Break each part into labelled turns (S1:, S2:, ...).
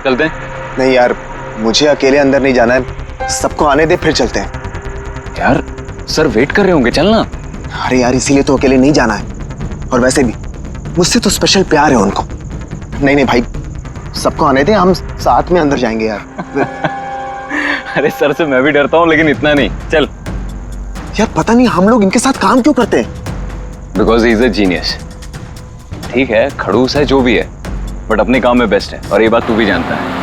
S1: चलते हैं।
S2: नहीं यार, मुझे अकेले अंदर नहीं जाना है, सबको आने दे फिर चलते हैं।
S1: यार सर वेट कर रहे होंगे, चलना।
S2: अरे यार इसीलिए तो अकेले नहीं जाना है, और वैसे भी मुझसे तो स्पेशल प्यार है उनको। नहीं नहीं भाई, सबको आने दे, हम साथ में अंदर जाएंगे यार।
S1: अरे सर से मैं भी डरता हूँ, लेकिन इतना नहीं। चल।
S2: यार पता नहीं हम लोग इनके साथ काम क्यों करते हैं।
S1: Because he is a genius. ठीक है, खड़ूस है जो भी है, बट अपने काम में बेस्ट है, और ये बात तू भी जानता है।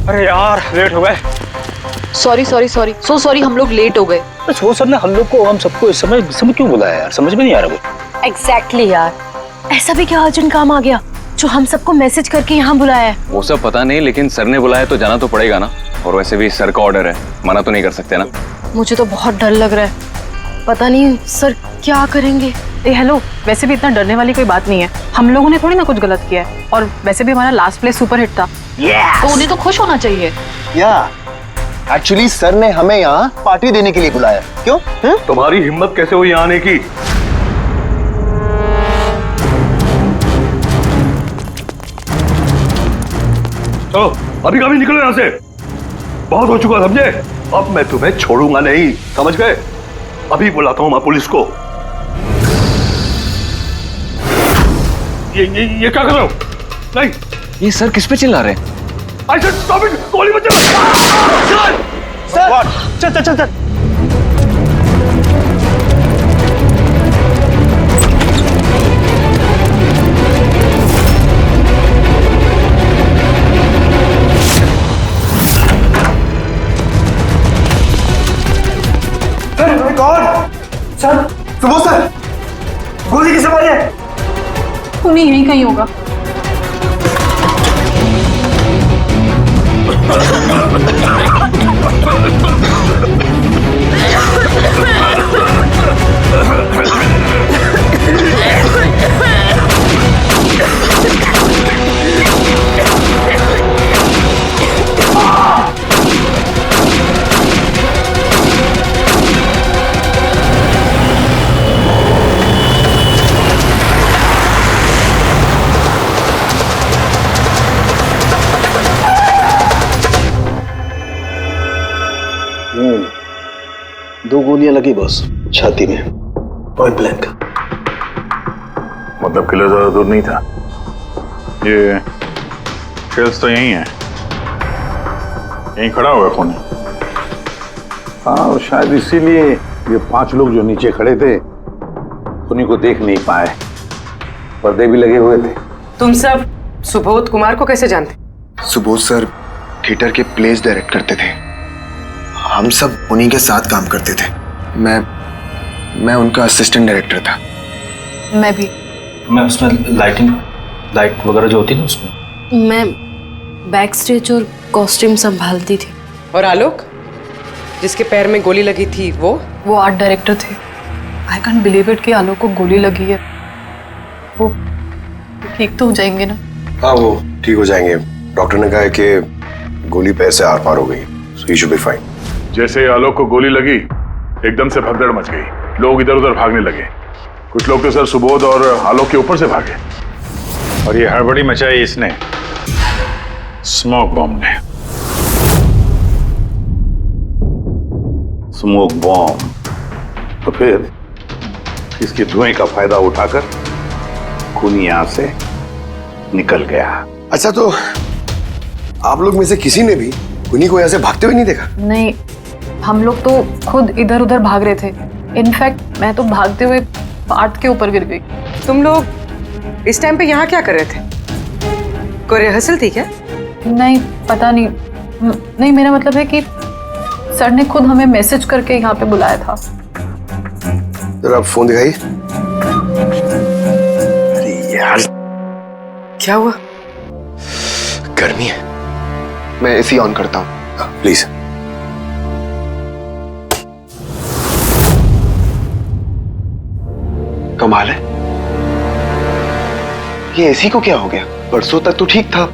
S3: अरे यार लेट हो गए।
S4: Sorry sorry sorry, so sorry, हम लोग लेट हो गए।
S3: बस वो सब ने हम सबको इस समय क्यों बुलाया यार, समझ में नहीं आ रहा वो।
S5: एग्जैक्टली यार, ऐसा भी क्या अर्जेंट काम आ गया जो हम सबको मैसेज करके यहाँ बुलाया है?
S1: वो सब पता नहीं, लेकिन सर ने बुलाया तो जाना तो पड़ेगा ना। और वैसे भी सर का ऑर्डर है, मना तो नहीं कर सकते ना।
S5: मुझे तो बहुत डर लग रहा है, पता नहीं सर क्या करेंगे।
S4: हेलो, वैसे भी इतना डरने वाली कोई बात नहीं है, हम लोगों ने थोड़ी ना कुछ गलत किया है, और वैसे भी हमारा लास्ट प्ले सुपर हिट था। तो उन्हें तो खुश होना चाहिए।
S2: या एक्चुअली सर ने हमें यहाँ पार्टी देने के लिए बुलाया। क्यों?
S6: तुम्हारी हिम्मत कैसे हुई यहाँ आने की? चलो अभी कभी निकलो यहाँ से, बहुत हो चुका समझे। अब मैं तुम्हें छोड़ूंगा नहीं, समझ गए? अभी बुलाता हूँ मैं पुलिस को। ये क्या कर रहे हो? नहीं,
S1: ये सर किस पे चिल्ला रहे हैं?
S6: I said stop it! गोली मत चलाओ!
S3: चल चल चल चल।
S2: सर, सुबह सर, गोली किसे मारी है?
S4: उन्हें यहीं कहीं होगा।
S2: दो गोलियां लगी बस, छाती में, पॉइंट ब्लैंक।
S6: मतलब किलर ज्यादा दूर नहीं था। ये शेल्स तो यही है, यहीं खड़ा हुआ कौन है?
S7: हाँ, शायद इसीलिए ये 5 लोग जो नीचे खड़े थे उन्हीं को देख नहीं पाए, पर्दे भी लगे हुए थे।
S8: तुम सब सुबोध कुमार को कैसे जानते?
S2: सुबोध सर थिएटर के प्लेस डायरेक्ट करते थे, हम सब उन्हीं के साथ काम करते थे। मैं उनका असिस्टेंट डायरेक्टर था।
S4: मैं भी।
S3: मैं उसमें लाइट वगैरह जो होती है ना उसमें।
S5: मैं बैक स्टेज और कॉस्ट्यूम संभालती थी।
S8: और आलोक, जिसके पैर में गोली लगी थी, वो
S4: आर्ट डायरेक्टर थे। आई कांट बिलीव इट कि आलोक को गोली लगी है। वो ठीक तो हो जाएंगे ना?
S9: हाँ, वो ठीक हो जाएंगे। डॉक्टर ने कहा है कि गोली पैर से आर पार हो गई, सो ही शुड बी फाइन।
S6: जैसे आलोक को गोली लगी, एकदम से भगदड़ मच गई, लोग इधर उधर भागने लगे। कुछ लोग तो सर सुबोध और आलोक के ऊपर से भागे,
S7: और ये हड़बड़ी मचाई इसने, स्मोक बॉम्ब ने। स्मोक बॉम्ब, तो फिर इसके धुएं का फायदा उठाकर खूनी यहां से निकल गया।
S9: अच्छा, तो आप लोग में से किसी ने भी उन्हीं को यहाँ से भागते हुए नहीं देखा?
S4: नहीं, हम लोग तो खुद इधर उधर भाग रहे थे। इनफैक्ट मैं तो भागते हुए पार्ट के ऊपर गिर गई।
S8: तुम लोग इस टाइम पे यहाँ क्या कर रहे थे? कोई रिहर्सल थी क्या?
S4: नहीं, पता नहीं। नहीं, मेरा मतलब है कि सर ने खुद हमें मैसेज करके यहाँ पे बुलाया था।
S9: जरा आप फोन दिखाइए। अरे यार,
S8: क्या हुआ?
S9: गर्मी है।
S2: मैं एसी ऑन करता हूँ।
S9: प्लीज।
S2: कमाल है, ये एसी को क्या हो गया? परसों तक तो ठीक था।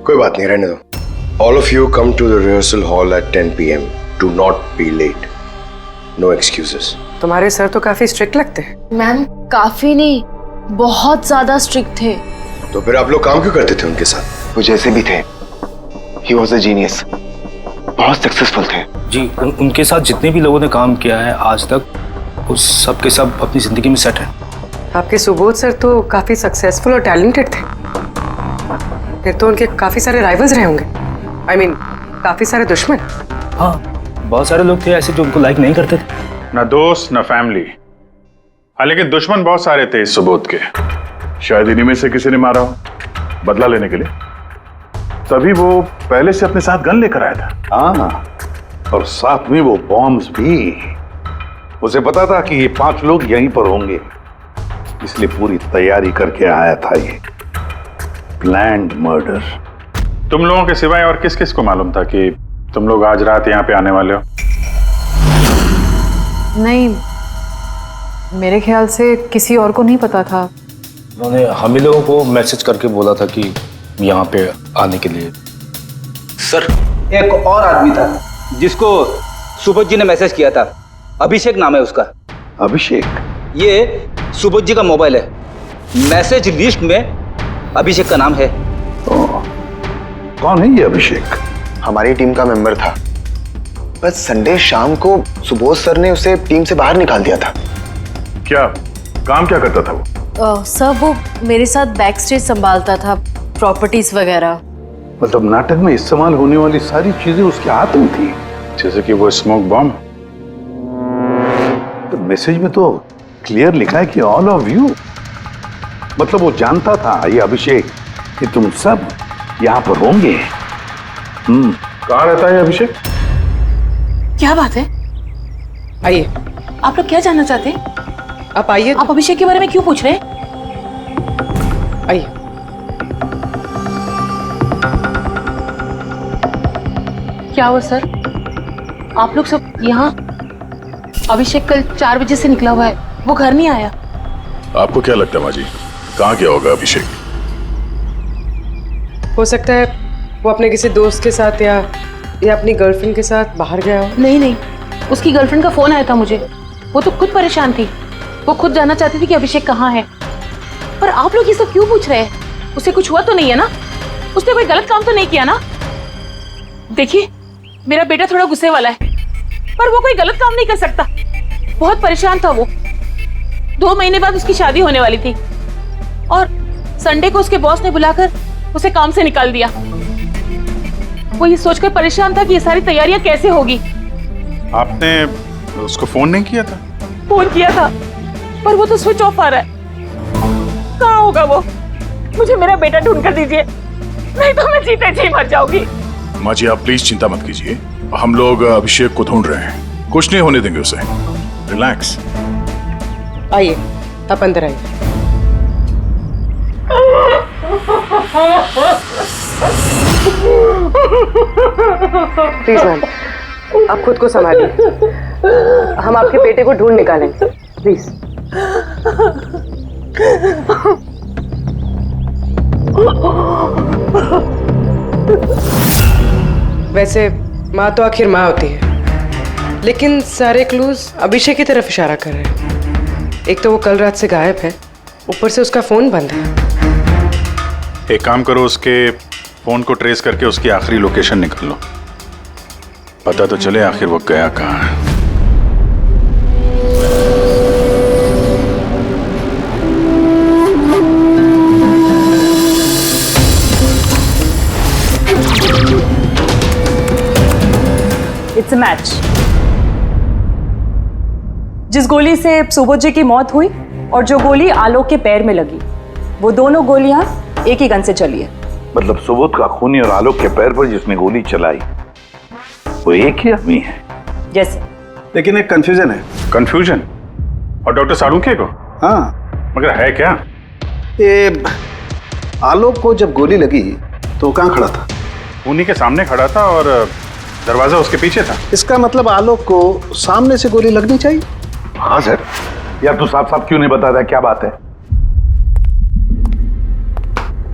S9: कोई बात नहीं, रहने दो। All of you come to the rehearsal hall at 10 PM. Do not be late. No excuses.
S8: तुम्हारे सर तो काफी स्ट्रिक्ट लगते हैं।
S5: मैम काफी नहीं, बहुत ज्यादा स्ट्रिक्ट थे।
S9: तो फिर आप लोग काम क्यों करते थे उनके साथ?
S2: वो जैसे भी थे, ही वॉज अ जीनियस, बहुत सक्सेसफुल थे।
S3: जी उनके साथ जितने भी लोगों ने काम किया है आज तक, उस सब के सब अपनी जिंदगी में सेट है।
S8: आपके सुबोध सर तो काफी सक्सेसफुल और टैलेंटेड थे, फिर तो उनके काफी सारे राइवल्स रहे होंगे। I mean, काफी सारे दुश्मन।
S3: हाँ, बहुत सारे लोग थे ऐसे जो उनको लाइक नहीं करते थे।
S10: ना दोस्त ना फैमिली, हाँ लेकिन दुश्मन बहुत सारे थे इस सुबोध के। शायद इन्हीं में से किसी ने मारा हो बदला लेने के लिए, तभी वो पहले से अपने साथ गन लेकर आया था।
S7: हाँ, और साथ में वो बॉम्ब्स भी। उसे पता था कि ये 5 लोग यहीं पर होंगे, इसलिए पूरी तैयारी करके आया था। ये प्लान्ड मर्डर।
S10: तुम लोगों के सिवाय और किस किस को मालूम था कि तुम लोग आज रात यहाँ पे आने वाले हो?
S4: नहीं, मेरे ख्याल से किसी और को नहीं पता था।
S3: उन्होंने हम ही लोगों को मैसेज करके बोला था कि यहाँ पे आने के लिए।
S11: सर, एक और आदमी था जिसको सुबोध जी ने मैसेज किया था, अभिषेक नाम है उसका।
S7: अभिषेक?
S11: ये सुबोध जी का मोबाइल है, मैसेज लिस्ट में अभिषेक का नाम है।
S7: कौन है ये अभिषेक?
S2: हमारी टीम का मेंबर था, बस संडे शाम को सुबोध सर ने उसे टीम से बाहर निकाल दिया था।
S10: क्या काम क्या करता था वो?
S5: सर वो मेरे साथ बैक स्टेज संभालता था, प्रॉपर्टीज वगैरह।
S7: मतलब नाटक में इस्तेमाल होने वाली सारी चीजें उसके हाथ में थी,
S10: जैसे कि वो स्मोक बॉम्ब।
S7: तो मैसेज में तो क्लियर लिखा है कि ऑल ऑफ यू। मतलब वो जानता था ये अभिषेक कि तुम सब यहाँ पर होंगे।
S10: कहाँ रहता है अभिषेक?
S4: क्या बात है?
S8: आइए,
S4: आप लोग क्या जानना चाहते हैं?
S8: आप आइए।
S4: आप अभिषेक के बारे में क्यों पूछ रहे हैं?
S8: आइए।
S4: क्या हुआ सर? आप लोग सब यहाँ? अभिषेक कल 4 बजे से निकला हुआ है, वो घर नहीं आया।
S10: आपको क्या लगता है माँ जी, कहाँ गया होगा अभिषेक?
S8: हो सकता है वो अपने किसी दोस्त के साथ या अपनी गर्लफ्रेंड के साथ बाहर गया हो।
S4: नहीं नहीं, उसकी गर्लफ्रेंड का फोन आया था मुझे, वो तो खुद परेशान थी, वो खुद जानना चाहती थी कि अभिषेक कहाँ है। पर आप लोग ये सब क्यों पूछ रहे हैं? उसे कुछ हुआ तो नहीं है ना? उसने कोई गलत काम तो नहीं किया ना? देखिए, मेरा बेटा थोड़ा गुस्से वाला है, पर वो कोई गलत काम नहीं कर सकता। बहुत परेशान था वो। 2 महीने बाद उसकी शादी होने वाली थी और संडे को उसके बॉस ने बुलाकर उसे काम से निकाल दिया। वो ये सोचकर परेशान था कि ये सारी तैयारियां कैसे होगी।
S10: आपने उसको फोन नहीं किया था?
S4: फोन किया था, पर वो तो स्विच ऑफ आ रहा है। कहाँ होगा वो? मुझे मेरा बेटा ढूंढ कर दीजिए, नहीं तो मैं जीते जी मर जाऊंगी।
S10: माँ जी, आप प्लीज चिंता मत कीजिए, हम लोग अभिषेक को ढूंढ रहे हैं, कुछ नहीं होने देंगे उसे। रिलैक्स।
S8: आइए, आप अंदर आइए। प्लीज मैम, आप खुद को संभालिए, हम आपके बेटे को ढूंढ निकालेंगे, प्लीज। वैसे माँ तो आखिर माँ होती है, लेकिन सारे क्लूज अभिषेक की तरफ इशारा कर रहे हैं। एक तो वो कल रात से गायब है, ऊपर से उसका फोन बंद है।
S10: एक काम करो, उसके फोन को ट्रेस करके उसकी आखिरी लोकेशन निकाल लो, पता तो चले आखिर वो गया कहाँ है।
S12: It's a match. जिस गोली से सुबोध जी की मौत हुई और जो गोली आलोक के पैर में लगी, वो दोनों गोलियां एक ही गन से चली है।
S7: मतलब सुबोध का खूनी और आलोक के पैर पर जिसने गोली चलाई वो एक ही आदमी है।
S12: जैसे,
S6: लेकिन एक कंफ्यूजन है।
S10: कंफ्यूजन? और डॉक्टर सालुंखे को?
S6: हाँ,
S10: मगर है क्या?
S6: ये आलोक को जब गोली लगी तो कहाँ खड़ा था?
S10: खूनी के सामने खड़ा था और दरवाजा उसके पीछे था।
S6: इसका मतलब आलोक को सामने से गोली लगनी चाहिए।
S7: हाँ सर। यार तू साफ साफ क्यों नहीं बताता, क्या बात है?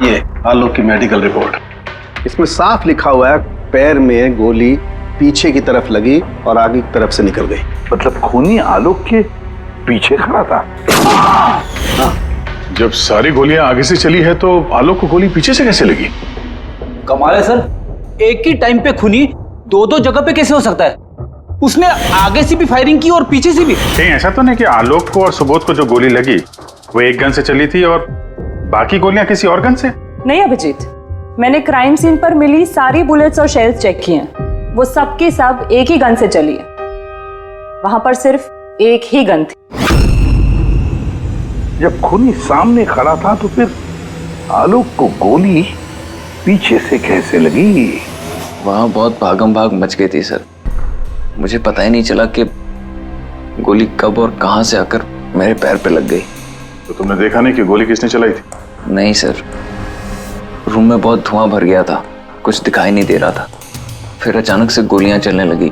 S6: ये आलोक की मेडिकल रिपोर्ट, इसमें साफ लिखा हुआ है पैर में गोली पीछे की तरफ लगी और आगे की तरफ से निकल गई।
S7: मतलब खूनी आलोक के पीछे खड़ा था।
S10: जब सारी गोलियां आगे से चली है तो आलोक को गोली पीछे से कैसे लगी?
S11: कमाल है सर, एक ही टाइम पे खूनी दो दो जगह पे कैसे हो सकता है? उसने आगे से भी फायरिंग की और पीछे से भी।
S10: कहीं ऐसा तो नहीं कि आलोक को और सुबोध को जो गोली लगी वो एक गन से चली थी और बाकी गोलियां किसी और गन से?
S12: नहीं अभिजीत, मैंने क्राइम सीन पर मिली सारी बुलेट्स और शेल्स चेक किए हैं। वो सब की सब एक ही गन से चली है। वहां पर सिर्फ एक ही गन थी।
S7: जब खूनी सामने खड़ा था तो फिर आलोक को गोली पीछे से कैसे लगी?
S1: वहां बहुत भागम भाग मच गई थी सर। मुझे पता ही नहीं चला कि गोली कब और कहां से आकर मेरे पैर पे लग गई।
S10: तो तुमने देखा नहीं कि गोली किसने चलाई थी?
S1: नहीं सर, रूम में बहुत धुआं भर गया था, कुछ दिखाई नहीं दे रहा था। फिर अचानक से गोलियां चलने लगी।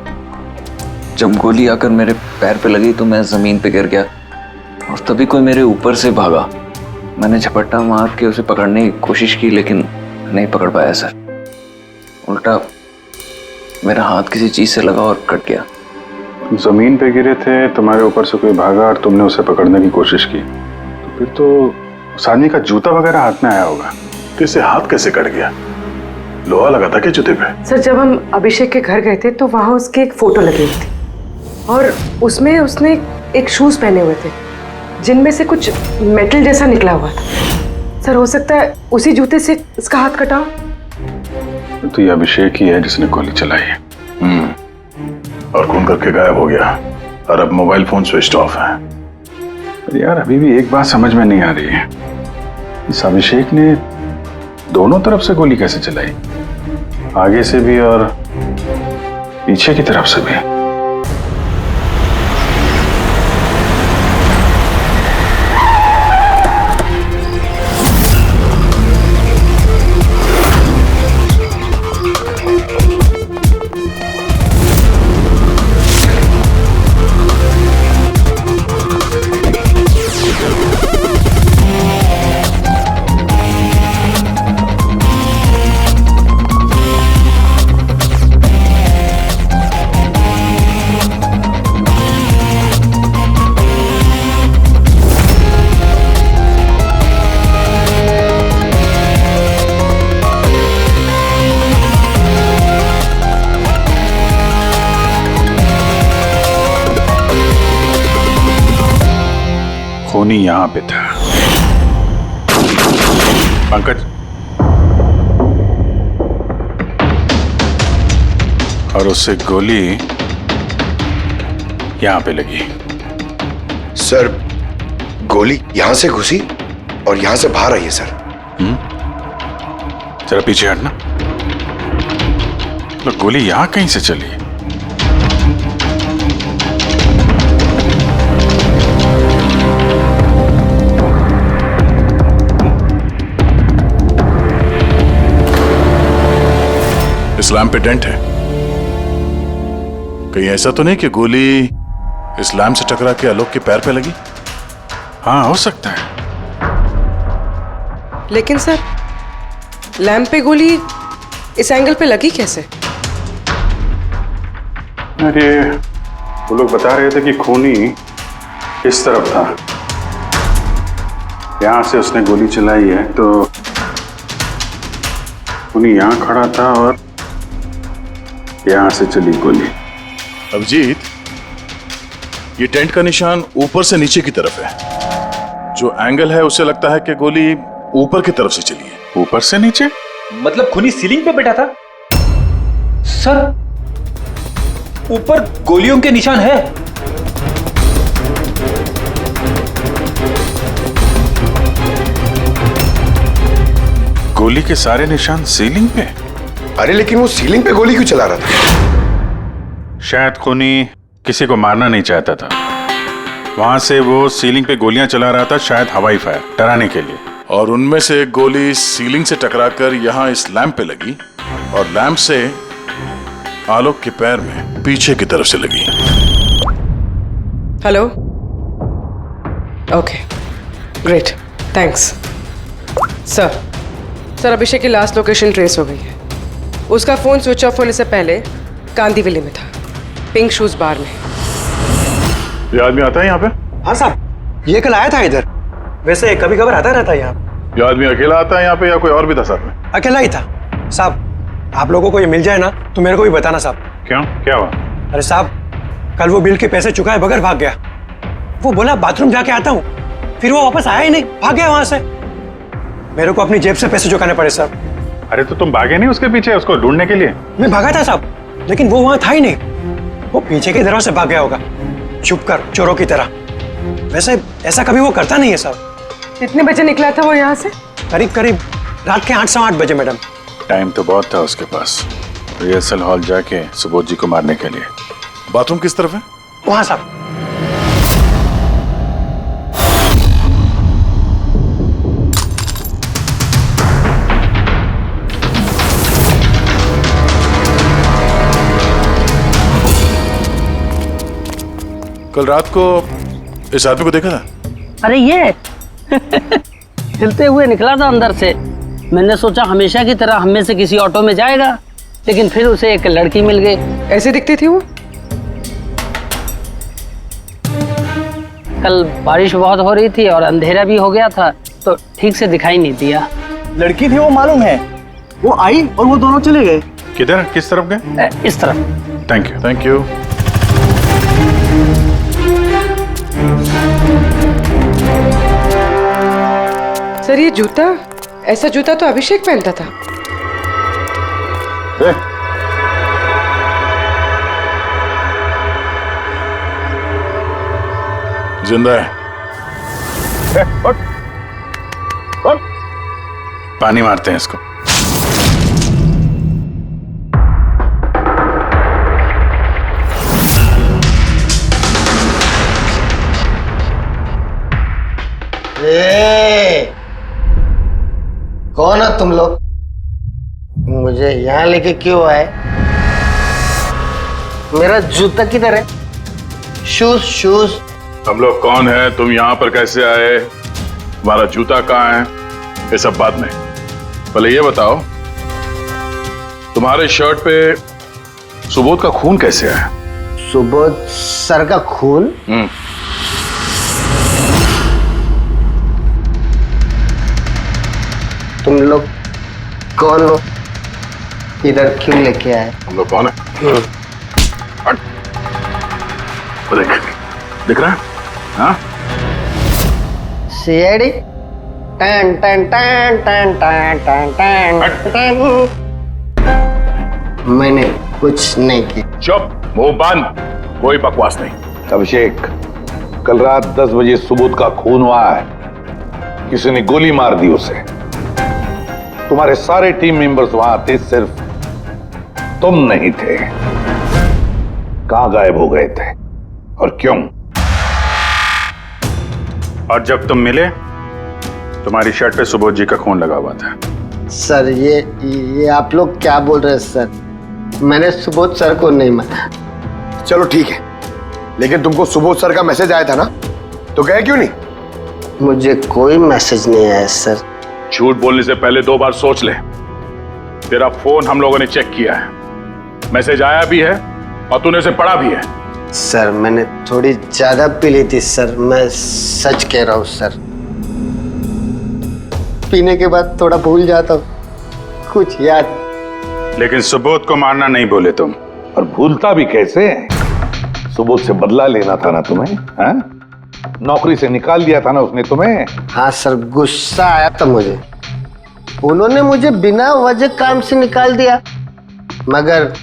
S1: जब गोली आकर मेरे पैर पे लगी तो मैं जमीन पे गिर गया और तभी कोई मेरे ऊपर से भागा। मैंने झपट्टा मार के उसे पकड़ने की कोशिश की लेकिन नहीं पकड़ पाया सर। उल्टा मेरा हाथ किसी चीज से लगा और कट गया।
S10: तुम जमीन पे गिरे थे, तुम्हारे ऊपर से कोई भागा और तुमने उसे पकड़ने की कोशिश की, तो फिर तो उस आदमी का जूता वगैरह हाथ में आया होगा। तो इसे हाथ कैसे कट गया? लोहा लगा था क्या जूते पे?
S8: सर, जब हम अभिषेक के घर गए थे तो वहाँ उसकी एक फोटो लगी हुई थी और उसमें उसने एक शूज पहने हुए थे जिनमें से कुछ मेटल जैसा निकला हुआ था। सर, हो सकता है उसी जूते से इसका हाथ कटा।
S10: तो ये अभिषेक ही है जिसने गोली चलाई है। और खून करके गायब हो गया और अब मोबाइल फोन स्विच ऑफ है। पर यार अभी भी एक बात समझ में नहीं आ रही है, इस अभिषेक ने दोनों तरफ से गोली कैसे चलाई? आगे से भी और पीछे की तरफ से भी। खूनी यहां पे था। पंकज, और उससे गोली यहां पे लगी।
S9: सर, गोली यहां से घुसी और यहां से बाहर आई है सर।
S10: जरा पीछे हटना। तो गोली यहां कहीं से चली? इस लैम्प पे डेंट है। कहीं ऐसा तो नहीं कि गोली इस लैम्प से टकरा के आलोक के पैर पे लगी? हाँ, हो सकता है।
S8: लेकिन सर, लैंप पे गोली इस एंगल पे लगी कैसे?
S10: अरे वो लोग बता रहे थे कि खूनी इस तरफ था, यहां से उसने गोली चलाई है, तो खूनी यहां खड़ा था और यहां से चली गोली।
S13: अभिजीत, ये टेंट का निशान ऊपर से नीचे की तरफ है। जो एंगल है उसे लगता है कि गोली ऊपर की तरफ से चली है।
S10: ऊपर से नीचे?
S11: मतलब खूनी सीलिंग पे बैठा था? सर, ऊपर गोलियों के निशान है।
S10: गोली के सारे निशान सीलिंग पे?
S9: अरे लेकिन वो सीलिंग पे गोली क्यों चला रहा था?
S10: शायद खूनी किसी को मारना नहीं चाहता था, वहां से वो सीलिंग पे गोलियां चला रहा था, शायद हवाई फायर, डराने के लिए।
S13: और उनमें से एक गोली सीलिंग से टकराकर यहां इस लैंप पे लगी और लैंप से आलोक के पैर में पीछे की तरफ से लगी।
S8: Hello, okay, great, thanks. Sir, Abhishek की लास्ट लोकेशन ट्रेस हो गई है। उसका फोन स्विच ऑफ होने से पहले कांदीवली में था, पिंक शूज बार में।
S10: ये आदमी आता है यहाँ पे?
S14: हाँ साहब, ये कल आया था इधर। वैसे कभी कभार आता रहता है यहाँ।
S10: ये आदमी अकेला आता है यहाँ पे या कोई और भी था साथ में?
S14: अकेला ही था साहब। आप लोगों को ये मिल जाए ना तो मेरे को भी बताना साहब।
S10: क्यों, क्या हुआ?
S14: अरे साहब, कल वो बिल के पैसे चुकाए बगैर भाग गया। वो बोला बाथरूम जाके आता हूँ, फिर वो वापस आया ही नहीं, भाग गया वहां से। मेरे को अपनी जेब से पैसे चुकाने पड़े साहब।
S10: अरे तो तुम भागे नहीं उसके पीछे उसको ढूंढने के लिए?
S14: मैं भागा था साहब, लेकिन वो वहां था ही नहीं। वो पीछे के दरवाजे से भाग गया होगा, छुप कर, चोरों की तरह। वैसे ऐसा कभी वो करता नहीं है साहब।
S8: कितने बजे निकला था वो यहाँ से?
S14: करीब करीब रात के 8 सवा 8 बजे मैडम।
S10: टाइम तो बहुत था उसके पास रिहर्सल हॉल जाके सुबोध जी को मारने के लिए।
S13: बाथरूम किस तरफ है?
S14: वहां साहब।
S13: कल रात को इस आदमी को देखा था?
S15: अरे ये हिलते हुए निकला था अंदर से। मैंने सोचा हमेशा की तरह हम में से किसी ऑटो में जाएगा, लेकिन फिर उसे एक लड़की मिल गई।
S8: ऐसे दिखती थी वो?
S15: कल बारिश बहुत हो रही थी और अंधेरा भी हो गया था, तो ठीक से दिखाई नहीं दिया।
S2: लड़की थी वो मालूम है, वो आई और वो दोनों चले गए।
S10: किधर, किस तरफ गए?
S15: इस तरफ।
S10: Thank you, thank you.
S8: Sir ये जूता, ऐसा जूता तो अभिषेक पहनता था।
S13: जिंदा है।
S10: पानी मारते हैं इसको।
S16: कौन हो तुम लोग? मुझे यहाँ लेके क्यों आए? मेरा जूता किधर है? Shoes shoes.
S10: हम लोग कौन है, तुम यहाँ पर कैसे आए, तुम्हारा जूता कहाँ है, ये सब बात में। पहले ये बताओ, तुम्हारे शर्ट पे सुबोध का खून कैसे आया?
S16: सुबोध सर का खून? तुम लोग कौन हो? इधर क्यों लेके आए?
S10: हम लोग कौन है? देख, दिख रहा है? हाँ?
S16: सीआईडी? टन टन टन टन टन टन टन टन। मैंने कुछ नहीं किया।
S10: चुप, मुंह बंद, कोई बकवास नहीं।
S7: अभिषेक, कल रात 10 बजे सुबोध का खून हुआ है। किसी ने गोली मार दी उसे। तुम्हारे सारे टीम मेंबर्स वहां थे, सिर्फ तुम नहीं थे। कहां गायब हो गए थे और क्यों?
S10: और जब तुम मिले, तुम्हारी शर्ट पे सुबोध जी का खून लगा हुआ था।
S16: सर ये आप लोग क्या बोल रहे हैं सर? मैंने सुबोध सर को नहीं मारा।
S9: चलो ठीक है, लेकिन तुमको सुबोध सर का मैसेज आया था ना, तो गए क्यों नहीं?
S16: मुझे कोई मैसेज नहीं आया सर।
S10: झूठ बोलने से पहले 2 बार सोच ले। तेरा फोन हम लोगों ने चेक किया है, मैसेज आया भी है और तूने उसे पढ़ा भी है।
S16: सर मैंने थोड़ी ज्यादा पी ली थी सर, मैं सच कह रहा हूँ सर। पीने के बाद थोड़ा भूल जाता हूँ, कुछ याद।
S10: लेकिन सुबोध को मारना नहीं बोले तुम।
S7: और भूलता भी कैसे? सुबोध से बदला लेना था ना तुम्हें, हाँ? नौकरी से निकाल दिया था ना उसने तुम्हें।
S16: हाँ सर, गुस्सा आया था मुझे। उन्होंने मुझे बिना वजह काम से निकाल दिया, मगर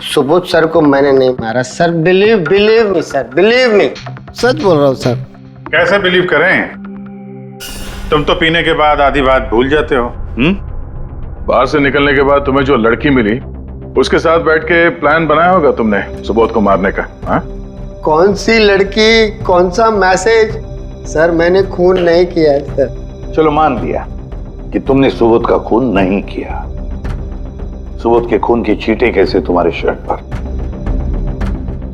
S16: सुबोध सर को मैंने नहीं मारा sir. Believe me sir, believe me, सच बोल रहा हूँ सर।
S10: कैसे बिलीव करें? तुम तो पीने के बाद आधी बात भूल जाते हो। बाहर से निकलने के बाद तुम्हें जो लड़की मिली, उसके साथ बैठ के प्लान बनाया होगा तुमने सुबोध को मारने का। हाँ?
S16: कौन सी लड़की, कौन सा मैसेज? सर मैंने खून नहीं किया है सर।
S7: चलो मान लिया कि तुमने सुबोध का खून नहीं किया। सुबोध के खून की छींटे कैसे तुम्हारे शर्ट पर?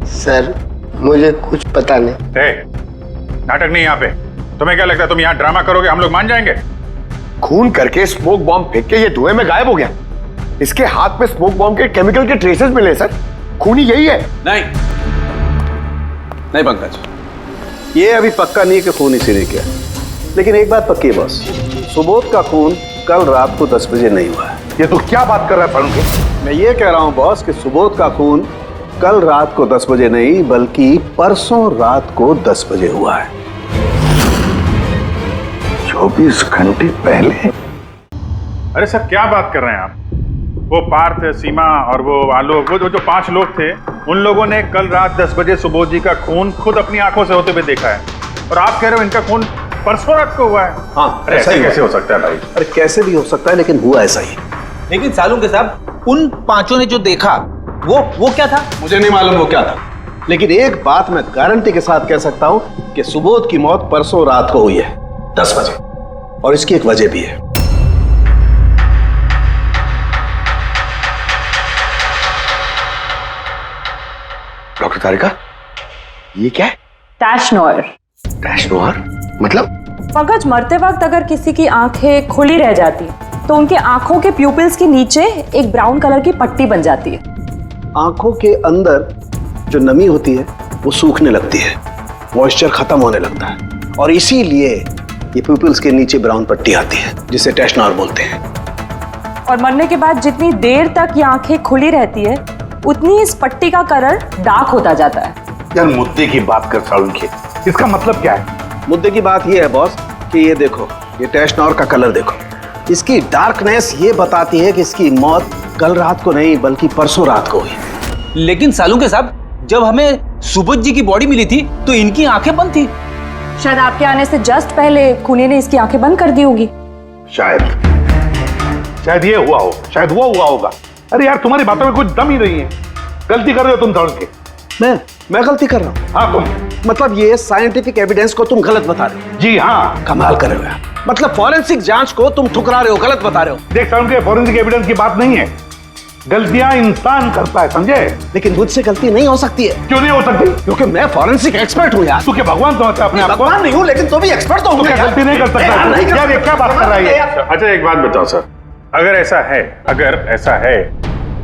S16: सर मुझे कुछ पता नहीं।
S10: नाटक नहीं यहाँ पे। तुम्हें क्या लगता है तुम यहाँ ड्रामा करोगे हम लोग मान जाएंगे?
S9: खून करके स्मोक बॉम्ब फेंक के ये धुएं में गायब हो गया। इसके हाथ में स्मोक बॉम्ब के केमिकल के ट्रेसेस मिले सर। खूनी यही है।
S11: नहीं पंकज,
S7: ये अभी पक्का नहीं है कि खून इसी ने किया, लेकिन एक बात पक्की है बॉस, सुबोध का खून कल रात को 10 बजे नहीं हुआ है।
S10: ये तो क्या बात कर रहा है फड़ूंगे?
S7: मैं ये कह रहा हूं बॉस कि सुबोध का खून कल रात को 10 बजे नहीं बल्कि परसों रात को 10 बजे हुआ है।
S10: 24 घंटे पहले? अरे सर क्या बात कर रहे हैं आप? वो पार्थ, सीमा और वो आलोक, वो जो 5 लोग थे, उन लोगों ने कल रात 10 बजे सुबोध जी का खून खुद अपनी आंखों से होते हुए देखा है, और आप कह रहे हो इनका खून परसों रात को हुआ है?
S7: हाँ,
S10: अरे ऐसे कैसे हो सकता है भाई?
S7: अरे कैसे भी हो सकता है, लेकिन हुआ ऐसा ही।
S11: लेकिन सालुंके साहब, उन 5 ने जो देखा वो क्या था?
S7: मुझे नहीं मालूम वो क्या था, लेकिन एक बात मैं गारंटी के साथ कह सकता हूं कि सुबोध की मौत परसों रात को हुई है 10 बजे, और इसकी एक वजह भी है।
S9: डॉक्टर तारिका, ये क्या है?
S12: टैश नोयर।
S9: टैश नोयर मतलब?
S12: पंकज, मरते वक्त अगर किसी की आंखें खुली रह जाती तो उनके आंखों के प्यूपिल्स के नीचे एक ब्राउन कलर की पट्टी बन जाती है।
S7: आंखों के अंदर जो नमी होती है वो सूखने लगती है, मॉइस्चर खत्म होने लगता है, और इसीलिए ये प्यूपिल्स के नीचे ब्राउन पट्टी आती है जिसे टैश नोयर बोलते हैं।
S12: और मरने के बाद जितनी देर तक ये आंखें खुली रहती है उतनी इस पट्टी का कलर डार्क होता जाता है।
S10: यार मुद्दे की बात कर सालुंके, इसका मतलब क्या है?
S7: मुद्दे की बात ये है बॉस कि ये देखो, ये टैश नोयर का कलर देखो, इसकी डार्कनेस ये बताती है कि इसकी मौत कल रात को नहीं बल्कि परसों रात को हुई।
S11: लेकिन सालुंके साहब, जब हमें सुबोध जी की बॉडी मिली थी तो इनकी आंखें बंद थी।
S12: शायद आपके आने से जस्ट पहले खूनी ने इसकी आंखें बंद कर दी होगी।
S10: शायद ये हुआ हो, शायद वो हुआ होगा। अरे यार, तुम्हारी बातों में कुछ दम ही नहीं है। गलती कर रहे हो तुम सालुंके।
S7: मैं गलती कर रहा हूँ?
S10: हाँ तुम।
S7: मतलब ये साइंटिफिक एविडेंस को तुम गलत बता रहे हो?
S10: जी हाँ।
S7: कमाल कर रहे हो यार, मतलब फॉरेंसिक जांच को तुम ठुकरा रहे हो, गलत बता रहे हो।
S10: देख सालुंके, फॉरेंसिक एविडेंस की बात नहीं है, गलतियां इंसान करता है, समझे?
S7: लेकिन मुझसे गलती नहीं हो सकती है।
S10: क्यों नहीं हो सकती?
S7: क्योंकि मैं फॉरेंसिक एक्सपर्ट हूँ यार।
S10: तू क्या भगवान समझता है अपने आप को?
S7: भगवान नहीं हूँ, लेकिन तो भी एक्सपर्ट तो हूँ।
S10: गलती नहीं कर सकता यार, ये क्या बात कर रहा है? अच्छा एक बात बताओ सर, अगर ऐसा है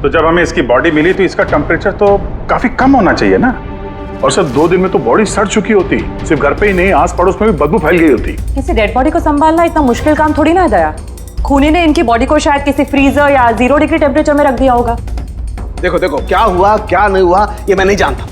S10: तो जब हमें इसकी बॉडी मिली तो इसका टेम्परेचर तो काफी कम होना चाहिए ना, और सर 2 दिन में तो बॉडी सड़ चुकी होती, सिर्फ घर पे ही नहीं आस पड़ोस में भी बदबू फैल गई होती।
S12: किसी डेड बॉडी को संभालना इतना मुश्किल काम थोड़ी ना है दया। खूनी ने इनकी बॉडी को शायद किसी फ्रीजर या 0 डिग्री टेम्परेचर में रख दिया होगा।
S7: देखो क्या हुआ क्या नहीं हुआ ये मैं नहीं जानता,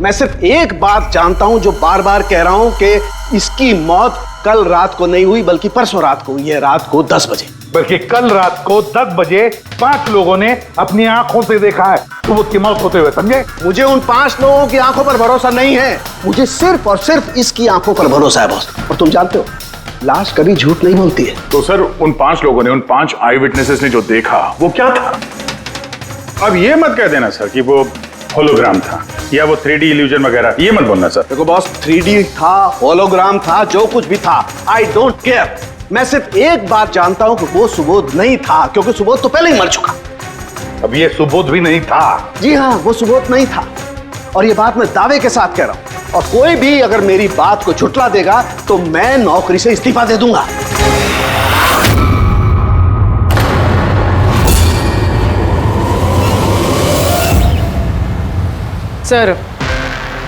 S7: मैं सिर्फ एक बात जानता हूं जो बार बार कह रहा हूं कि इसकी मौत कल रात को नहीं हुई बल्कि परसों रात को हुई है, रात को 10 बजे।
S10: बल्कि कल रात को 10 बजे 5 लोगों ने अपनी आंखों से देखा है सुबोध की मौत होते हुए, समझे?
S7: मुझे उन 5 लोगों की आंखों पर भरोसा नहीं है, मुझे सिर्फ और सिर्फ इसकी आंखों पर भरोसा है बॉस। और तुम जानते हो लाश कभी झूठ नहीं बोलती है।
S10: तो सर उन 5 लोगों ने, उन 5 आई विटनेसेस ने जो देखा वो क्या था? अब ये मत कह देना सर कि वो होलोग्राम था या वो 3D इल्यूजन वगैरह, ये मत बोलना सर।
S7: देखो बॉस, 3D था, होलोग्राम था, जो कुछ भी था, आई डोंट केयर। मैं सिर्फ एक बात जानता हूं कि वो सुबोध नहीं था, क्योंकि सुबोध तो पहले ही मर चुका।
S10: अब ये सुबोध भी नहीं था?
S7: जी हाँ, वो सुबोध नहीं था, और ये बात मैं दावे के साथ कह रहा हूं, और कोई भी अगर मेरी बात को झुठला देगा तो मैं नौकरी से इस्तीफा दे दूंगा।
S8: सर,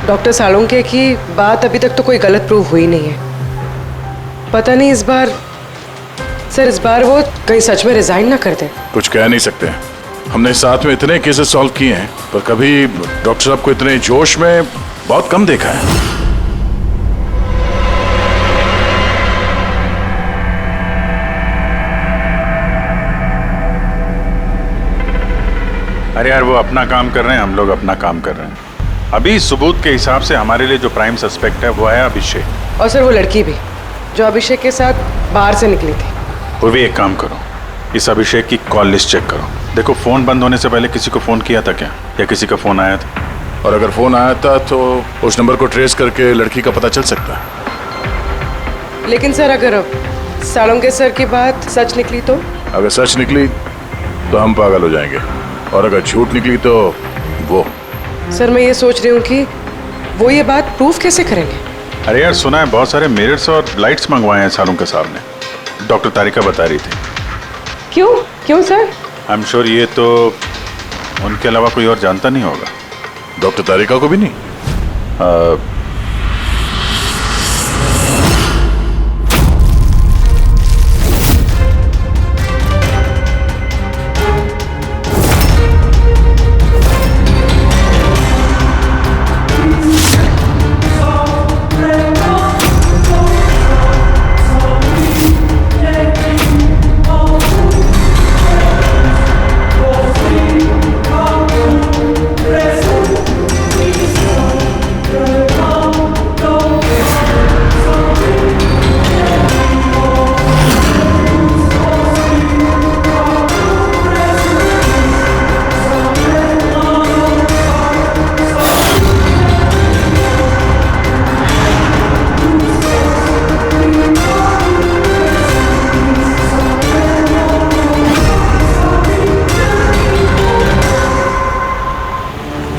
S8: डॉक्टर सालुंके की बात अभी तक तो कोई गलत प्रूव हुई नहीं है। पता नहीं इस बार वो कहीं सच में रिजाइन ना कर दे।
S13: कुछ कह नहीं सकते, हमने साथ में इतने केसेस सॉल्व किए हैं पर कभी डॉक्टर साहब को इतने जोश में बहुत कम देखा है।
S10: अरे यार, वो अपना काम कर रहे हैं, हम लोग अपना काम कर रहे हैं। अभी सबूत के हिसाब से हमारे लिए जो प्राइम सस्पेक्ट है वो है अभिषेक।
S8: और सर वो लड़की भी जो अभिषेक के साथ बाहर से निकली थी।
S10: वो भी एक काम करो, इस अभिषेक की कॉल लिस्ट चेक करो, देखो फोन बंद होने से पहले किसी को फोन किया था क्या, या किसी का फोन आया था?
S13: और अगर फोन आया था तो उस नंबर को ट्रेस करके लड़की का पता चल सकता है।
S8: लेकिन सर अगर सालुंके सर की बात सच निकली तो?
S13: अगर सच निकली तो हम पागल हो जाएंगे, और अगर झूठ निकली तो वो।
S8: सर मैं ये सोच रही हूँ कि वो ये बात प्रूफ कैसे करेंगे?
S10: अरे यार, सुना है बहुत सारे मिरर्स और लाइट्स मंगवाए हैं सालुंके साहब ने, डॉक्टर तारिका बता रही थी।
S8: क्यों सर?
S10: आई एम श्योर ये तो उनके अलावा कोई और जानता नहीं होगा।
S13: डॉक्टर तारिका को भी नहीं?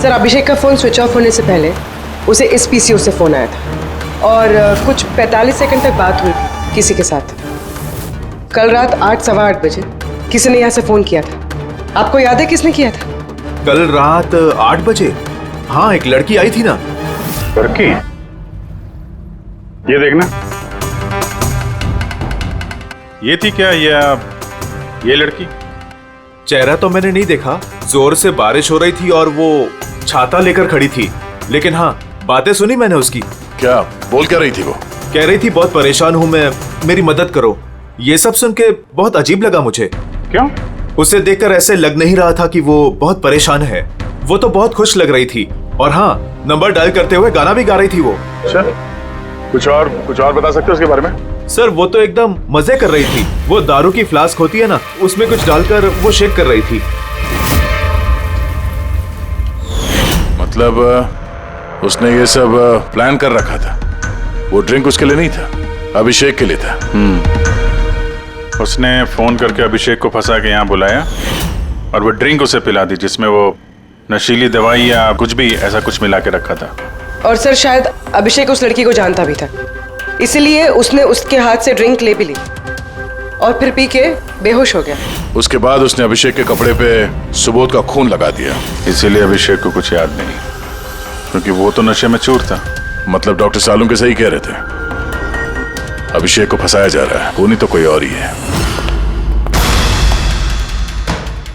S8: सर अभिषेक का फोन स्विच ऑफ होने से पहले उसे इस पीसीओ से फोन आया था और कुछ 45 सेकंड तक बात हुई थी किसी के साथ। कल रात 8-8:15 बजे किसी ने यहाँ से फोन किया था। आपको याद है किसने किया था?
S17: कल रात 8 बजे? हाँ, एक लड़की आई थी ना।
S10: लड़की? ये देखना, ये थी क्या ये लड़की?
S17: चेहरा तो मैंने नहीं देखा, जोर से बारिश हो रही थी और वो छाता लेकर खड़ी थी, लेकिन हाँ बातें सुनी मैंने उसकी।
S13: क्या बोल क्या रही थी वो?
S17: कह रही थी बहुत परेशान हूँ मैं, मेरी मदद करो। ये सब सुन के बहुत अजीब लगा मुझे।
S10: क्यों?
S17: उसे देखकर ऐसे लग नहीं रहा था कि वो बहुत परेशान है, वो तो बहुत खुश लग रही थी। और हाँ, नंबर डायल करते हुए गाना भी गा रही थी वो।
S10: अच्छा, कुछ और बता सकते हो उसके बारे में?
S17: सर वो तो एकदम मजे कर रही थी। वो दारू की फ्लास्क होती है ना, उसमें कुछ डालकर वो शेक कर रही थी।
S13: मतलब उसने ये सब प्लान कर रखा था। वो ड्रिंक उसके लिए नहीं था, अभिषेक के लिए था।
S10: उसने फोन करके अभिषेक को फंसा के यहाँ बुलाया और वो ड्रिंक उसे पिला दी जिसमें वो नशीली दवाई या कुछ भी ऐसा कुछ मिला के रखा था।
S8: और सर शायद अभिषेक उस लड़की को जानता भी था, इसलिए उसने उसके हाथ से ड्रिंक ले भी ली और फिर पी के बेहोश हो गया।
S13: उसके बाद उसने अभिषेक के कपड़े पे सुबोध का खून लगा दिया।
S10: इसीलिए अभिषेक को कुछ याद नहीं, क्योंकि वो तो नशे में चूर था।
S13: मतलब डॉक्टर सालुंके के सही कह रहे थे, अभिषेक को फंसाया जा रहा है, खूनी तो कोई और ही है।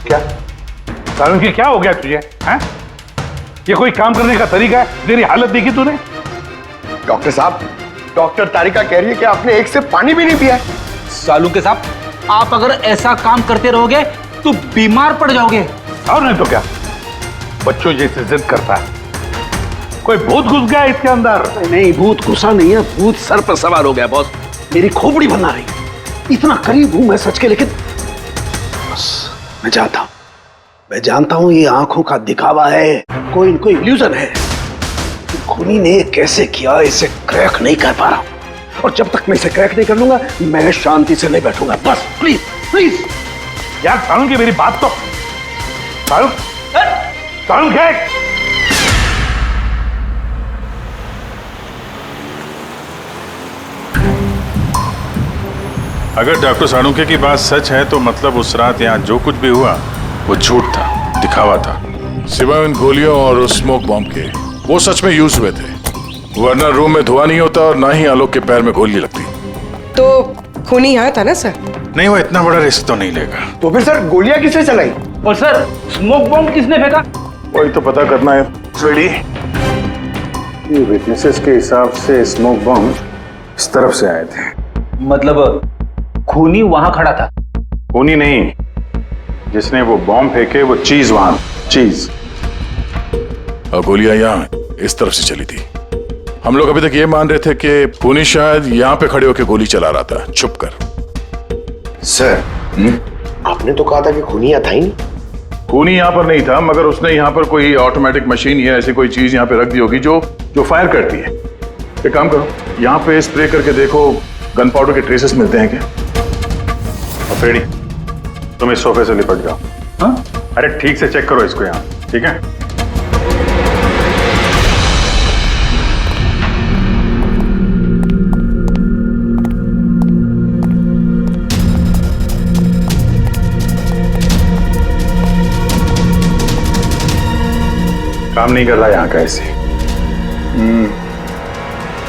S6: क्या सालुंके, क्या हो गया तुझे? हैं? ये कोई काम करने का तरीका है? तेरी हालत देखी तूने?
S9: डॉक्टर साहब, डॉक्टर तारिका कह रही है कि आपने एक सिर्फ पानी भी नहीं पिया है।
S11: सालुंके साहब, आप अगर ऐसा काम करते रहोगे तो बीमार पड़ जाओगे।
S6: और नहीं तो क्या, बच्चों जैसे जिद करता है। कोई भूत घुस गया इसके अंदर?
S18: नहीं, भूत घुसा नहीं है, भूत सर पर सवार हो गया बॉस। मेरी खोपड़ी बना रही, इतना करीब हूं मैं सच के, लेकिन बस मैं जाता हूं। मैं जानता हूं ये आंखों का दिखावा है, कोई इनको इल्यूजन है। खूनी ने कैसे किया इसे क्रैक नहीं कर पा रहा, और जब तक मैं इसे क्रैक नहीं कर लूंगा मैं शांति से नहीं बैठूंगा। बस प्लीज प्लीज
S6: यार सालुंके, मेरी बात तो सालुंके।
S10: अगर डॉक्टर सालुंके की बात सच है तो मतलब उस रात यहाँ जो कुछ भी हुआ वो झूठ था, दिखावा था।
S13: सिवाय उन गोलियों और उस स्मोक बॉम्ब के, वो सच में यूज हुए थे, वरना रूम में धुआं नहीं होता और ना ही आलोक के पैर में गोली लगती।
S8: तो खूनी यहाँ था ना सर?
S10: नहीं, वो इतना बड़ा रिस्क तो नहीं लेगा।
S9: तो फिर सर गोलियां किसने चलाई?
S11: और सर स्मोक बॉम्ब किसने फेंका?
S10: वही तो पता करना है। रेडी? ये विटनेसेस के हिसाब से स्मोक बॉम्ब इस तरफ से आए थे।
S11: मतलब खूनी वहां खड़ा था?
S10: खूनी नहीं, जिसने वो बॉम्ब फेंके वो चीज वहां, चीज।
S13: और गोलियां यहाँ इस तरफ से चली थी। हम लोग अभी तक ये मान रहे थे कि खूनी शायद यहाँ पे खड़े होकर गोली चला रहा था छुप कर।
S9: सर आपने तो कहा था कि खूनी यहाँ था ही नहीं।
S10: खूनी यहाँ पर नहीं था, मगर उसने यहाँ पर कोई ऑटोमेटिक मशीन या ऐसी कोई चीज यहाँ पे रख दी होगी जो फायर करती है। एक काम करो, यहाँ पे स्प्रे करके देखो गन पाउडर के ट्रेसेस मिलते हैं क्या। और फ्रेडी, तुम इस सोफे से लिपट जाओ। हाँ, अरे ठीक से चेक करो इसको यहाँ, ठीक है? काम नहीं कर रहा यहाँ का ऐसे।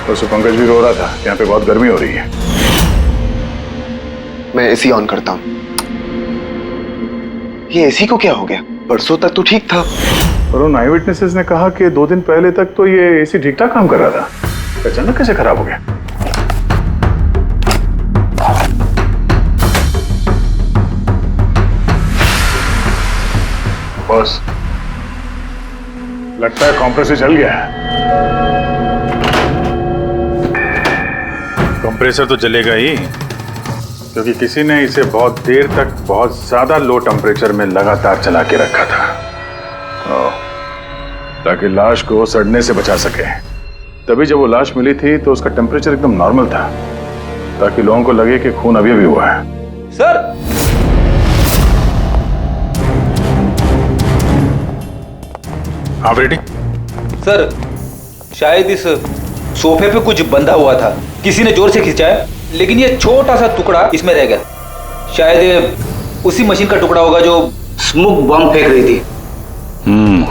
S10: तो पंकज भी रो रहा था, यहाँ पे बहुत गर्मी हो रही है।
S2: मैं एसी ऑन करता हूँ। ये एसी को क्या हो गया? परसों तक तो ठीक था।
S10: और उन आई विटनेसेस ने कहा कि 2 दिन पहले तक तो ये एसी ठीक ठाक काम कर रहा था, अचानक कैसे खराब हो गया? बॉस, लगता है कंप्रेसर जल गया है। कंप्रेसर तो जलेगा ही, क्योंकि किसी ने इसे बहुत देर तक बहुत ज्यादा लो टेम्परेचर में लगातार चला के रखा था, ताकि लाश को सड़ने से बचा सके। तभी जब वो लाश मिली थी तो उसका टेम्परेचर एकदम नॉर्मल था, ताकि लोगों को लगे कि खून अभी भी हुआ है।
S11: सर,
S10: हाँ बेटी।
S11: सर शायद इस सोफे पे कुछ बंधा हुआ था, किसी ने जोर से खिंचाया, लेकिन ये छोटा सा टुकड़ा इसमें रह गया। शायद ये उसी मशीन का टुकड़ा होगा जो स्मोक बॉम्ब फेंक रही थी।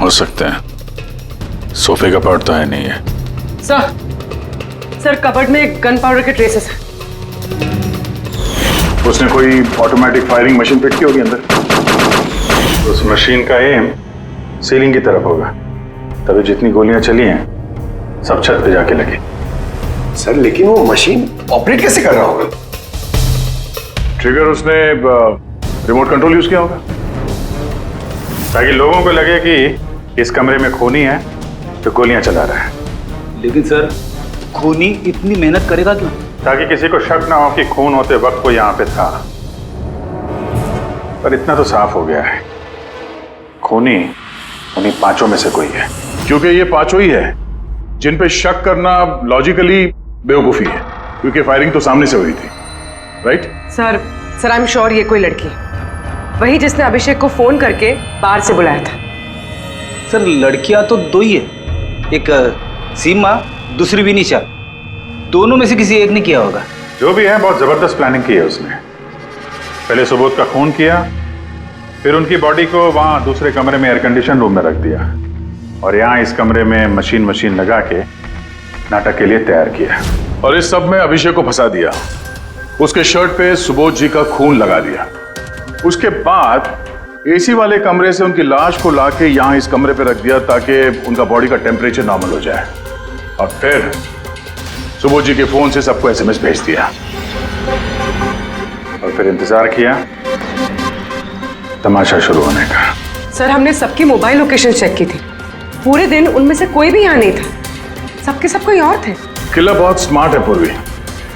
S10: हो सकता है। सोफे का पार्ट तो है नहीं है।
S8: सर कबर्ड में गन पाउडर के ट्रेसेस हैं।
S10: उसने कोई ऑटोमेटिक फायरिंग मशीन फिट की होगी अंदर। उस मशीन का एम सीलिंग की तरफ होगा, तभी जितनी गोलियां चली हैं सब छत पे जाके लगी।
S9: सर लेकिन वो मशीन ऑपरेट कैसे कर रहा होगा?
S10: ट्रिगर उसने रिमोट कंट्रोल यूज किया होगा, ताकि लोगों को लगे कि इस कमरे में खूनी है तो गोलियां चला रहा है।
S11: लेकिन सर खूनी इतनी मेहनत करेगा क्यों?
S10: ताकि किसी को शक ना हो कि खून होते वक्त वो यहाँ पे था। पर इतना तो साफ हो गया है, खूनी उन्हीं पांचों में से कोई है।
S13: क्योंकि ये पांचों ही है जिन पे शक करना लॉजिकली बेवकूफी है, क्योंकि फायरिंग तो सामने से हुई थी, right?
S8: Sir I am sure ये कोई लड़की है, वही जिसने अभिषेक को फोन करके बाहर से बुलाया था।
S11: सर लड़कियां तो दो ही है, एक सीमा, दूसरी विनीशा। दोनों में से किसी एक ने किया होगा।
S10: जो भी है बहुत जबरदस्त प्लानिंग की है उसने। पहले सुबोध का खून किया, फिर उनकी बॉडी को वहां दूसरे कमरे में एयर कंडीशन रूम में रख दिया, और यहाँ इस कमरे में मशीन लगा के नाटक के लिए तैयार किया।
S13: और इस सब में अभिषेक को फंसा दिया, उसके शर्ट पे सुबोध जी का खून लगा दिया। उसके बाद एसी वाले कमरे से उनकी लाश को लाके यहाँ इस कमरे पे रख दिया ताकि उनका बॉडी का टेम्परेचर नॉर्मल हो जाए, और फिर सुबोध जी के फोन से सबको एसएमएस भेज दिया,
S10: और फिर इंतजार किया तमाशा शुरू होने का।
S8: सर हमने सबकी मोबाइल लोकेशन चेक की थी, पूरे दिन उनमें से कोई भी यहाँ नहीं था, सबके सब कोई और थे।
S13: किलर बहुत स्मार्ट है पूर्वी,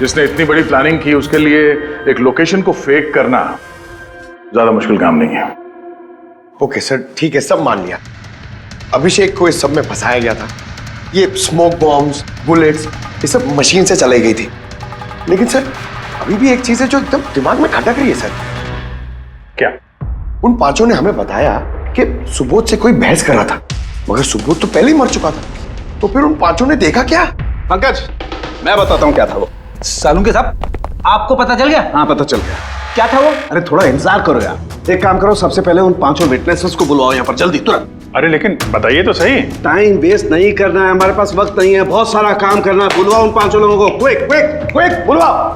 S13: जिसने इतनी बड़ी प्लानिंग की उसके लिए एक लोकेशन को फेक करना ज्यादा मुश्किल काम नहीं है।
S9: ओके सर ठीक है, सब मान लिया। अभिषेक को इस सब में फंसाया गया था, ये स्मोक बॉम्ब्स, बुलेट्स, ये सब मशीन से चलाई गई थी। लेकिन सर अभी भी एक चीज है जो एकदम दिमाग में खटक रही है सर।
S10: क्या?
S9: उन पांचों ने हमें बताया कि सुबोध से कोई बहस कर रहा था, मगर सुबोध तो पहले ही मर चुका था, तो फिर उन पांचों ने देखा क्या?
S18: पंकज मैं बताता हूँ क्या था वो।
S11: सालुंके साहब आपको पता चल गया?
S18: हाँ पता चल गया।
S11: क्या था वो?
S18: अरे थोड़ा इंतजार करो यार। एक काम करो, सबसे पहले उन पांचों विटनेसेस को बुलवाओ यहाँ पर जल्दी, तुरंत।
S10: अरे लेकिन बताइए तो सही।
S18: टाइम वेस्ट नहीं करना है, हमारे पास वक्त नहीं है, बहुत सारा काम करना है। बुलवाओ उन पांचों लोगों को, क्विक क्विक क्विक बुलवाओ।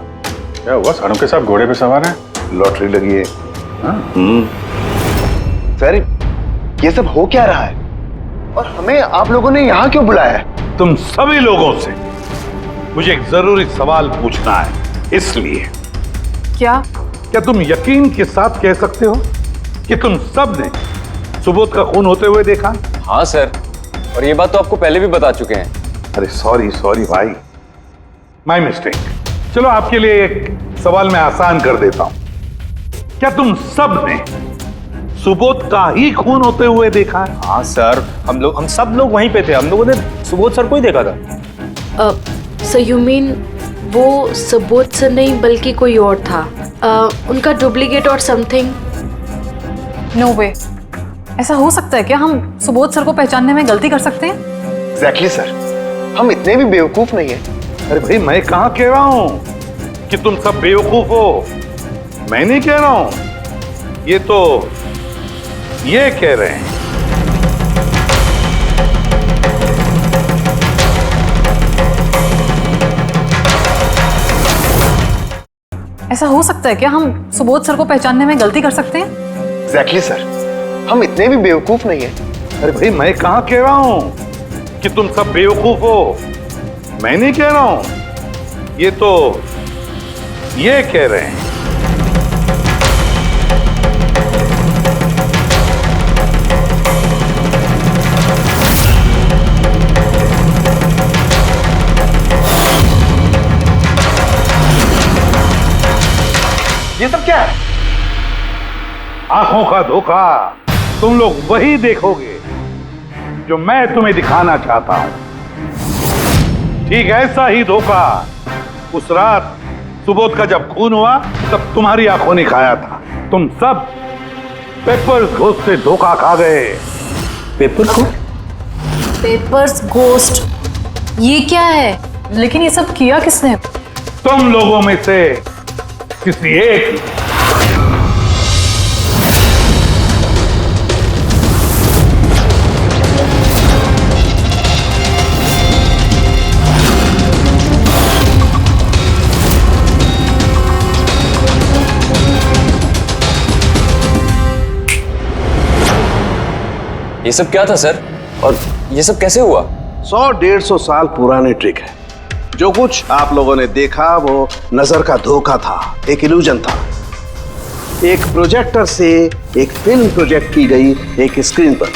S10: क्या हुआ? सालुंके साहब घोड़े पे सवार है,
S9: लॉटरी लगी है। सर ये सब हो क्या रहा है, और हमें आप लोगों ने यहाँ क्यों बुलाया है?
S7: तुम सभी लोगों से मुझे एक जरूरी सवाल पूछना है, इसलिए। क्या तुम यकीन के साथ कह सकते हो कि तुम सब ने सुबोध का खून होते हुए देखा?
S1: हाँ सर, और ये बात तो आपको पहले भी बता चुके हैं।
S7: अरे सॉरी भाई, माय मिस्टेक। चलो आपके लिए एक सवाल मैं आसान कर देता हूं। क्या तुम सब ने सुबोध का ही खून होते हुए देखा है?
S3: हाँ सर, हम सब लोग वहीं पे थे, हम लोगों ने सुबोध सर को ही देखा था।
S5: सो यू मीन वो सुबोध सर नहीं बल्कि कोई और था, उनका डुप्लीकेट और समथिंग?
S19: नो वे, ऐसा हो सकता है क्या? हम सुबोध सर को पहचानने में गलती कर सकते हैं?
S9: एग्जैक्टली सर, हम इतने भी बेवकूफ नहीं है।
S7: अरे भाई मैं कहां कह रहा हूं कि तुम सब बेवकूफ हो, मैं नहीं कह रहा हूं, ये तो ये कह रहे हैं।
S19: ऐसा हो सकता है क्या? हम सुबोध सर को पहचानने में गलती कर सकते हैं?
S9: एग्जैक्टली सर, हम इतने भी बेवकूफ नहीं है।
S7: अरे भाई मैं कहां कह रहा हूं कि तुम सब बेवकूफ हो, मैं नहीं कह रहा हूं, ये तो ये कह रहे हैं।
S9: ये सब क्या है?
S7: आंखों का धोखा, तुम लोग वही देखोगे जो मैं तुम्हें दिखाना चाहता हूं। ठीक ऐसा ही धोखा उस रात सुबोध का जब खून हुआ तब तुम्हारी आंखों ने खाया था। तुम सब पेपर घोष से धोखा खा गए।
S11: पेपर को?
S5: पेपर्स गोस्ट, ये क्या है?
S19: लेकिन ये सब किया किसने?
S10: तुम लोगों में से किसी एक ने।
S1: ये सब क्या था सर, और ये सब कैसे हुआ?
S18: 100-150 साल पुराने ट्रिक है। जो कुछ आप लोगों ने देखा वो नजर का धोखा था, एक इल्यूजन था। एक प्रोजेक्टर से एक फिल्म प्रोजेक्ट की गई एक स्क्रीन पर,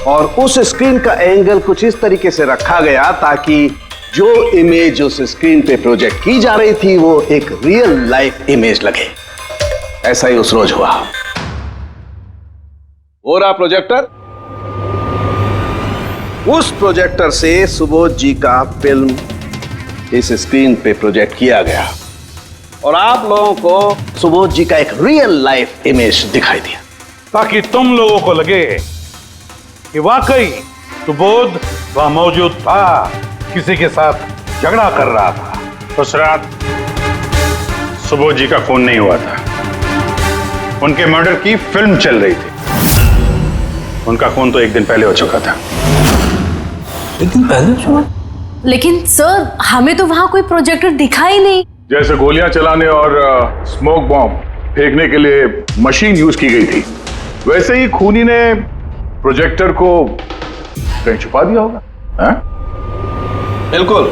S18: और उस स्क्रीन का एंगल कुछ इस तरीके से रखा गया ताकि जो इमेज उस स्क्रीन पे प्रोजेक्ट की जा रही थी वो एक रियल लाइफ इमेज लगे। ऐसा ही उस रोज हुआ। हो रहा प्रोजेक्टर, उस प्रोजेक्टर से सुबोध जी का फिल्म इस स्क्रीन पे प्रोजेक्ट किया गया और आप लोगों को सुबोध जी का एक रियल लाइफ इमेज दिखाई दिया,
S10: ताकि तुम लोगों को लगे कि वाकई सुबोध वहां मौजूद था, किसी के साथ झगड़ा कर रहा था। उस रात सुबोध जी का खून नहीं हुआ था, उनके मर्डर की फिल्म चल रही थी। उनका खून तो एक दिन पहले हो चुका था।
S11: एक दिन पहले?
S5: लेकिन सर, हमें तो वहां कोई प्रोजेक्टर दिखा ही नहीं।
S10: जैसे गोलियां चलाने और स्मोक बॉम्ब फेंकने के लिए मशीन यूज की गई थी, वैसे ही खूनी ने प्रोजेक्टर को कहीं छुपा दिया होगा। हाँ?
S18: बिल्कुल,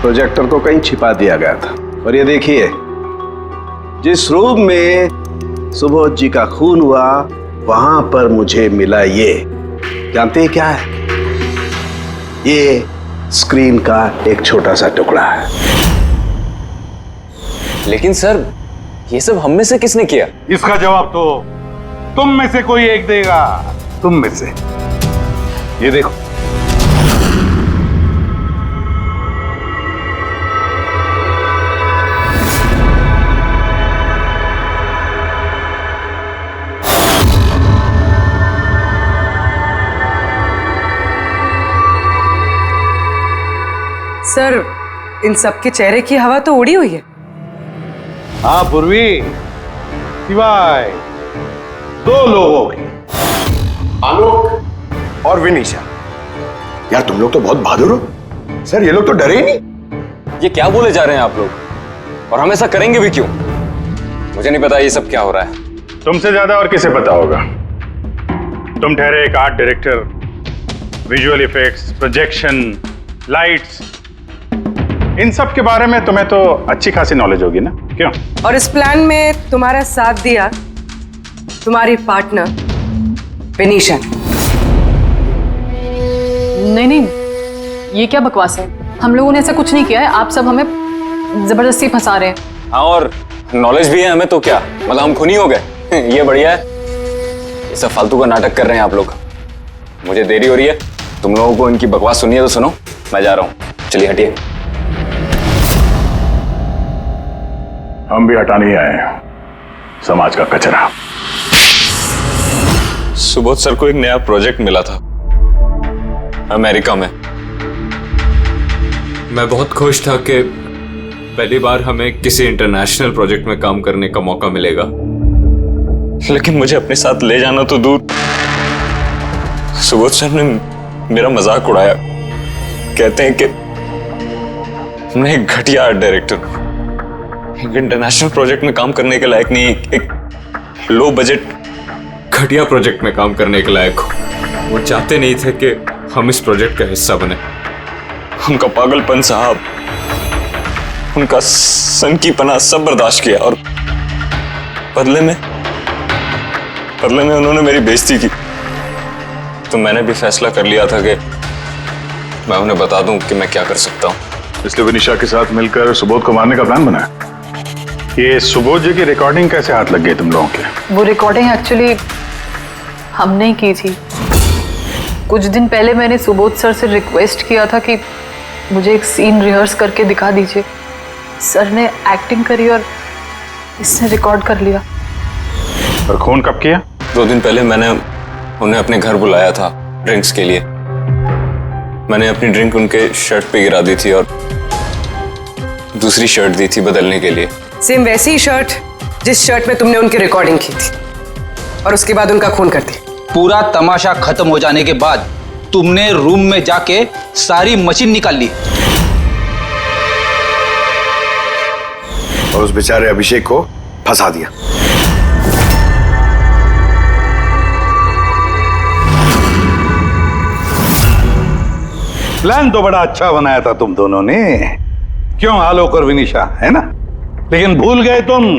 S18: प्रोजेक्टर तो कहीं छिपा दिया गया था। और ये देखिए, जिस रूम में सुबोध जी का खून हुआ वहां पर मुझे मिला ये, जानते हैं क्या है? ये स्क्रीन का एक छोटा सा टुकड़ा है।
S1: लेकिन सर, ये सब हम में से किसने किया?
S10: इसका जवाब तो तुम में से कोई एक देगा। तुम में से। ये देखो,
S8: सर, इन सबके चेहरे की हवा तो उड़ी हुई है।
S10: हाँ पूर्वी, सिवाय 2 लोगों की,
S9: आलोक और विनीशा। यार तुम लोग तो बहुत बहादुर हो। सर ये लोग तो डरे ही नहीं।
S1: ये क्या बोले जा रहे हैं आप लोग, और हम ऐसा करेंगे भी क्यों? मुझे नहीं पता ये सब क्या हो रहा है।
S10: तुमसे ज्यादा और किसे पता होगा? तुम ठहरे एक art director, visual effects, projection, lights, इन सब के बारे में तुम्हें तो अच्छी खासी नॉलेज होगी ना, क्यों?
S8: और इस प्लान में तुम्हारा साथ दिया तुम्हारी पार्टनर विनीशा।
S19: नहीं, ये क्या बकवास है? हम लोगों ने ऐसा कुछ नहीं किया है। आप सब हमें जबरदस्ती फंसा रहे हैं।
S1: हाँ, और नॉलेज भी है हमें, तो क्या मतलब हम खूनी हो गए? ये बढ़िया है। ये सब फालतू का नाटक कर रहे हैं आप लोग। मुझे देरी हो रही है, तुम लोगों को इनकी बकवास सुनिए तो सुनो, मैं जा रहा हूँ। चलिए हटिए।
S10: हम भी हटाने ही आए हैं समाज का कचरा।
S1: सुबोध सर को एक नया प्रोजेक्ट मिला था अमेरिका में। मैं बहुत खुश था कि पहली बार हमें किसी इंटरनेशनल प्रोजेक्ट में काम करने का मौका मिलेगा, लेकिन मुझे अपने साथ ले जाना तो दूर। सुबोध सर ने मेरा मजाक उड़ाया, कहते हैं कि मैं एक घटिया आर्ट डायरेक्टर हूं, एक इंटरनेशनल प्रोजेक्ट में काम करने के लायक नहीं, एक लो बजट घटिया प्रोजेक्ट में काम करने के लायक हो। वो चाहते नहीं थे कि हम इस प्रोजेक्ट का हिस्सा बने। उनका पागलपन साहब, उनका सनकीपना सब बर्दाश्त किया, और बदले में उन्होंने मेरी बेइज्जती की। तो मैंने भी फैसला कर लिया था कि मैं उन्हें बता दूं कि मैं क्या कर सकता हूं।
S10: इसलिए विनीशा के साथ मिलकर सुबोध को मारने का प्लान बनाया। ये सुबोध जी की रिकॉर्डिंग कैसे हाथ लग गई तुम लोगों के?
S19: वो रिकॉर्डिंग एक्चुअली हमने ही की थी। कुछ दिन पहले मैंने सुबोध सर से रिक्वेस्ट किया था कि मुझे एक सीन रिहर्स करके दिखा दीजिए। सर ने एक्टिंग करी और इसने रिकॉर्ड कर लिया।
S10: और खून कब किया?
S1: 2 दिन पहले मैंने उन्हें अपने घर बुलाया था ड्रिंक्स के लिए।
S20: मैंने अपनी ड्रिंक उनके शर्ट पे गिरा दी थी और दूसरी शर्ट दी थी बदलने के लिए।
S8: सेम वैसी ही शर्ट जिस शर्ट में तुमने उनकी रिकॉर्डिंग की थी और उसके बाद उनका खून कर दिया।
S11: पूरा तमाशा खत्म हो जाने के बाद तुमने रूम में जाके सारी मशीन निकाल ली
S9: और उस बेचारे अभिषेक को फंसा दिया।
S7: प्लान तो बड़ा अच्छा बनाया था तुम दोनों ने, क्यों आलोक और विनिशा, है ना? लेकिन भूल गए तुम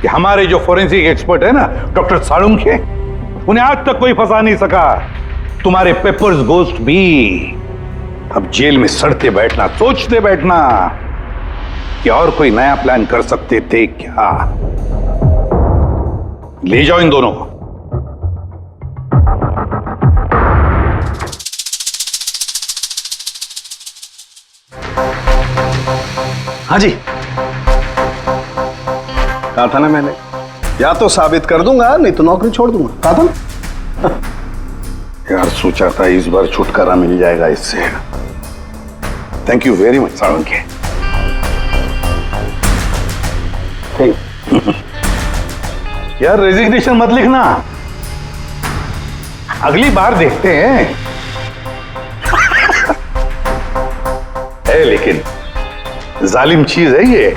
S7: कि हमारे जो फोरेंसिक एक्सपर्ट है ना, डॉक्टर साळुंखे, उन्हें आज तक कोई फंसा नहीं सका। तुम्हारे पेपर्स गोस्ट भी अब जेल में सड़ते बैठना, सोचते बैठना कि और कोई नया प्लान कर सकते थे क्या। ले जाओ इन दोनों को।
S18: हाँ जी, कहा था ना मैंने, या तो साबित कर दूंगा नहीं तो नौकरी छोड़ दूंगा, कहा था ना।
S7: यार सोचा था इस बार छुटकारा मिल जाएगा इससे। Thank you very much Salunkhe. यार रेजिग्नेशन मत लिखना, अगली बार देखते हैं। है लेकिन जालिम चीज है ये।